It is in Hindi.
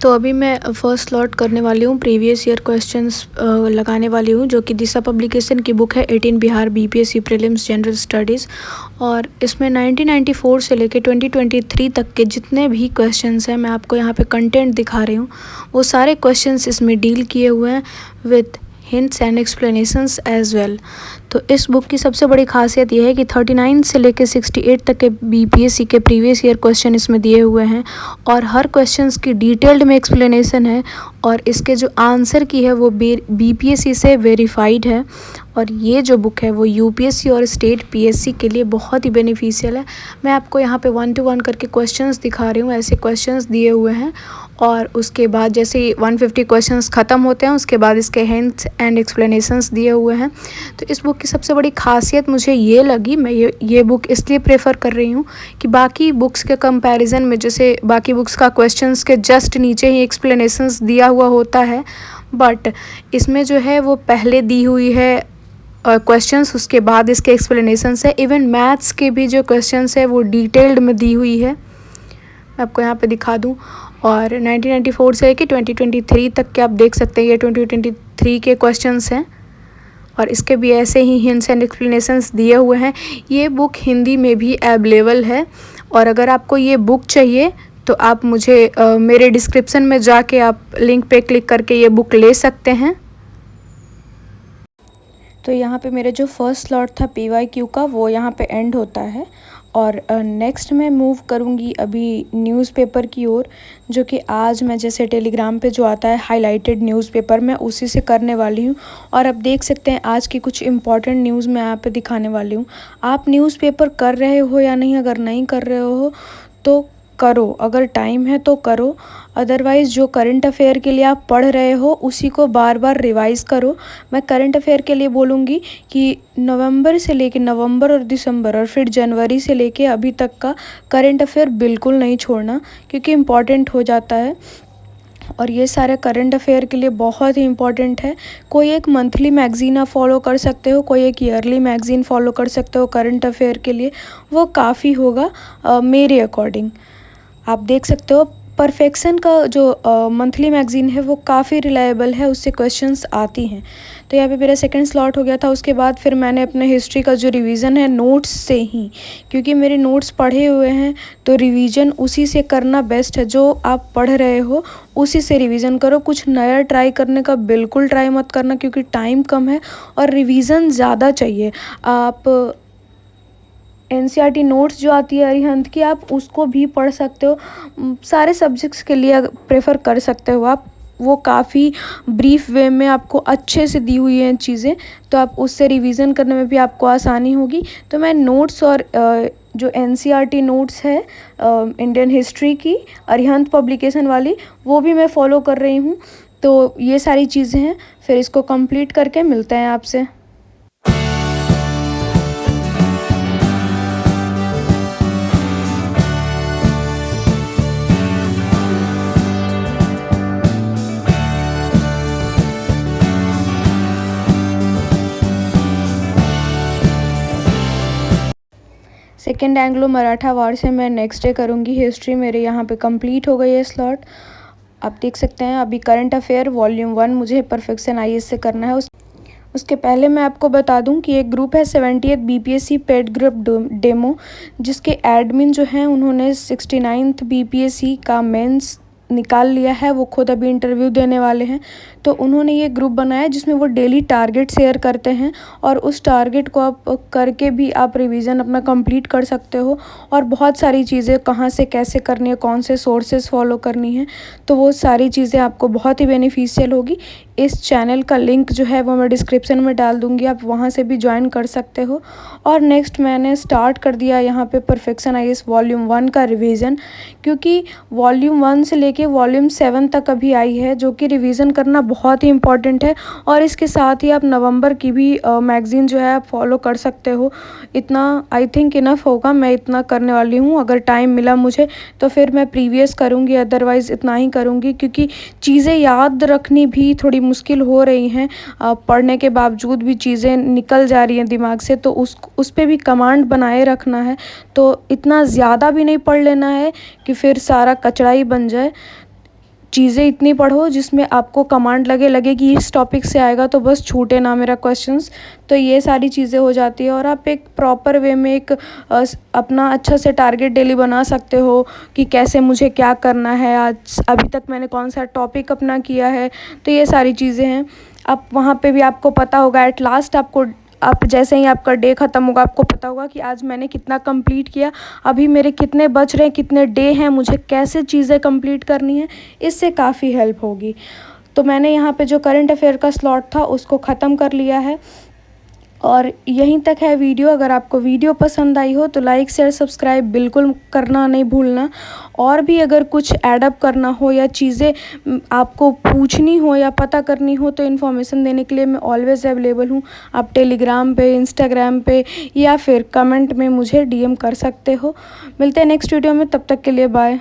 तो अभी मैं फर्स्ट स्लॉट करने वाली हूँ, प्रीवियस ईयर क्वेश्चंस लगाने वाली हूँ, जो कि दिशा पब्लिकेशन की बुक है 18 Bihar BPSC prelims general studies. और इसमें 1994 से लेके 2023 तक के जितने भी क्वेश्चंस हैं, मैं आपको यहाँ पे कंटेंट दिखा रही हूँ, वो सारे क्वेश्चंस इसमें डील किए हुए हैं with hints and explanations as well. तो इस बुक की सबसे बड़ी खासियत यह है कि 39 से लेकर 68 तक के बीपीएससी के प्रीवियस ईयर क्वेश्चन इसमें दिए हुए हैं और हर क्वेश्चंस की डिटेल्ड में एक्सप्लेनेशन है और इसके जो आंसर की है वो बीपीएससी से वेरीफाइड है। और ये जो बुक है वो यूपीएससी और स्टेट पीएससी के लिए बहुत ही बेनिफिशियल है। मैं आपको यहाँ पे 1 to 1 करके क्वेश्चंस दिखा रही हूँ, ऐसे क्वेश्चंस दिए हुए हैं और उसके बाद जैसे ही 150 क्वेश्चंस ख़त्म होते हैं उसके बाद इसके हिंट्स एंड एक्सप्लेनेशंस दिए हुए हैं। तो इस बुक की सबसे बड़ी खासियत मुझे ये लगी, मैं ये बुक इसलिए प्रेफर कर रही हूँ कि बाकी बुक्स के कंपैरिजन में, जैसे बाकी बुक्स का क्वेश्चंस के जस्ट नीचे ही एक्सप्लेनेशंस दिया हुआ होता है, बट इसमें जो है वो पहले दी हुई है क्वेश्चंस, उसके बाद इसके एक्सप्लेनेशंस है। इवन मैथ्स के भी जो क्वेश्चंस है वो डिटेल्ड में दी हुई है, मैं आपको यहाँ पे दिखा दूँ। और 1994 से लेकर 2023 तक के आप देख सकते हैं, ये 2023 के क्वेश्चंस हैं और इसके भी ऐसे ही हिंट्स एंड एक्सप्लेनेशंस दिए हुए हैं। ये बुक हिंदी में भी अवेलेबल है और अगर आपको ये बुक चाहिए तो आप मुझे मेरे डिस्क्रिप्शन में जाके आप लिंक पे क्लिक करके ये बुक ले सकते हैं। तो यहाँ पे मेरे जो फर्स्ट स्लॉट था पीवाईक्यू का वो यहाँ पे एंड होता है और नेक्स्ट मैं मूव करूँगी अभी न्यूज़पेपर की ओर, जो कि आज मैं जैसे टेलीग्राम पे जो आता है हाईलाइटेड न्यूज़पेपर, मैं उसी से करने वाली हूँ। और अब देख सकते हैं आज की कुछ इंपॉर्टेंट न्यूज़ मैं यहाँ पे दिखाने वाली हूँ। आप न्यूज़पेपर कर रहे हो या नहीं, अगर नहीं कर रहे हो तो करो, अगर टाइम है तो करो, अदरवाइज़ जो करंट अफेयर के लिए आप पढ़ रहे हो उसी को बार बार रिवाइज़ करो। मैं करंट अफेयर के लिए बोलूँगी कि नवंबर और दिसंबर और फिर जनवरी से लेके अभी तक का करंट अफेयर बिल्कुल नहीं छोड़ना, क्योंकि इम्पॉर्टेंट हो जाता है और ये सारे करंट अफेयर के लिए बहुत ही इम्पॉर्टेंट है। कोई एक मंथली मैगज़ीन आप फॉलो कर सकते हो, कोई एक ईयरली मैगज़ीन फॉलो कर सकते हो करंट अफेयर के लिए, वो काफ़ी होगा मेरे अकॉर्डिंग। आप देख सकते हो परफेक्शन का जो मंथली मैगज़ीन है वो काफ़ी रिलायबल है, उससे क्वेश्चंस आती हैं। तो यहाँ पे मेरा सेकंड स्लॉट हो गया था। उसके बाद फिर मैंने अपने हिस्ट्री का जो रिवीजन है नोट्स से ही, क्योंकि मेरे नोट्स पढ़े हुए हैं तो रिवीजन उसी से करना बेस्ट है। जो आप पढ़ रहे हो उसी से रिवीजन करो, कुछ नया ट्राई करने का बिल्कुल ट्राई मत करना, क्योंकि टाइम कम है और रिवीजन ज़्यादा चाहिए। आप एनसीईआरटी नोट्स जो आती है अरिहंत की, आप उसको भी पढ़ सकते हो, सारे सब्जेक्ट्स के लिए प्रेफर कर सकते हो आप, वो काफ़ी ब्रीफ वे में आपको अच्छे से दी हुई हैं चीज़ें, तो आप उससे रिवीजन करने में भी आपको आसानी होगी। तो मैं नोट्स और जो एनसीईआरटी नोट्स है इंडियन हिस्ट्री की अरिहंत पब्लिकेशन वाली, वो भी मैं फ़ॉलो कर रही हूँ। तो ये सारी चीज़ें हैं, फिर इसको कंप्लीट करके मिलते हैं आपसे। सेकेंड एंग्लो मराठा वार से मैं नेक्स्ट डे करूँगी हिस्ट्री, मेरे यहाँ पे कंप्लीट हो गई है स्लॉट। आप देख सकते हैं अभी करंट अफेयर वॉल्यूम 1 मुझे परफेक्शन आईएएस से करना है। उसके पहले मैं आपको बता दूं कि एक ग्रुप है 70th BPSC paid group demo, जिसके एडमिन जो हैं उन्होंने 69th बीपीएससी का मेंस निकाल लिया है, वो खुद अभी इंटरव्यू देने वाले हैं। तो उन्होंने ये ग्रुप बनाया जिसमें वो डेली टारगेट शेयर करते हैं और उस टारगेट को आप करके भी आप रिवीजन अपना कंप्लीट कर सकते हो और बहुत सारी चीज़ें कहाँ से कैसे करनी है, कौन से सोर्सेज फॉलो करनी है, तो वो सारी चीज़ें आपको बहुत ही बेनिफिशियल होगी। इस चैनल का लिंक जो है वो मैं डिस्क्रिप्शन में डाल दूँगी, आप वहाँ से भी ज्वाइन कर सकते हो। और नेक्स्ट मैंने स्टार्ट कर दिया यहाँ पे परफेक्शन आईएएस वॉल्यूम 1 का रिवीजन, क्योंकि वॉल्यूम 1 से लेके वॉल्यूम 7 तक अभी आई है, जो कि रिवीजन करना बहुत ही इम्पॉर्टेंट है। और इसके साथ ही आप नवंबर की भी मैगज़ीन जो है आप फॉलो कर सकते हो। इतना आई थिंक इनफ होगा, मैं इतना करने वाली हूँ। अगर टाइम मिला मुझे तो फिर मैं प्रीवियस करूँगी, अदरवाइज़ इतना ही करूँगी, क्योंकि चीज़ें याद रखनी भी थोड़ी मुश्किल हो रही हैं। पढ़ने के बावजूद भी चीज़ें निकल जा रही हैं दिमाग से, तो उस पर भी कमांड बनाए रखना है। तो इतना ज़्यादा भी नहीं पढ़ लेना है कि फिर सारा कचरा ही बन जाए। चीज़ें इतनी पढ़ो जिसमें आपको कमांड लगे कि इस टॉपिक से आएगा तो बस छूटे ना मेरा क्वेश्चंस। तो ये सारी चीज़ें हो जाती है और आप एक प्रॉपर वे में एक अपना अच्छा से टारगेट डेली बना सकते हो कि कैसे मुझे क्या करना है, आज अभी तक मैंने कौन सा टॉपिक अपना किया है। तो ये सारी चीज़ें हैं। आप वहाँ पे भी आपको पता होगा एट लास्ट आप जैसे ही आपका डे ख़त्म होगा आपको पता होगा कि आज मैंने कितना कंप्लीट किया, अभी मेरे कितने बच रहे हैं, कितने डे हैं, मुझे कैसे चीज़ें कंप्लीट करनी है। इससे काफ़ी हेल्प होगी। तो मैंने यहाँ पे जो करंट अफेयर का स्लॉट था उसको ख़त्म कर लिया है और यहीं तक है वीडियो। अगर आपको वीडियो पसंद आई हो तो लाइक शेयर सब्सक्राइब बिल्कुल करना नहीं भूलना। और भी अगर कुछ ऐडअप करना हो या चीज़ें आपको पूछनी हो या पता करनी हो तो इन्फॉर्मेशन देने के लिए मैं ऑलवेज़ अवेलेबल हूँ। आप टेलीग्राम पे, इंस्टाग्राम पे या फिर कमेंट में मुझे DM कर सकते हो। मिलते हैं नेक्स्ट वीडियो में, तब तक के लिए बाय।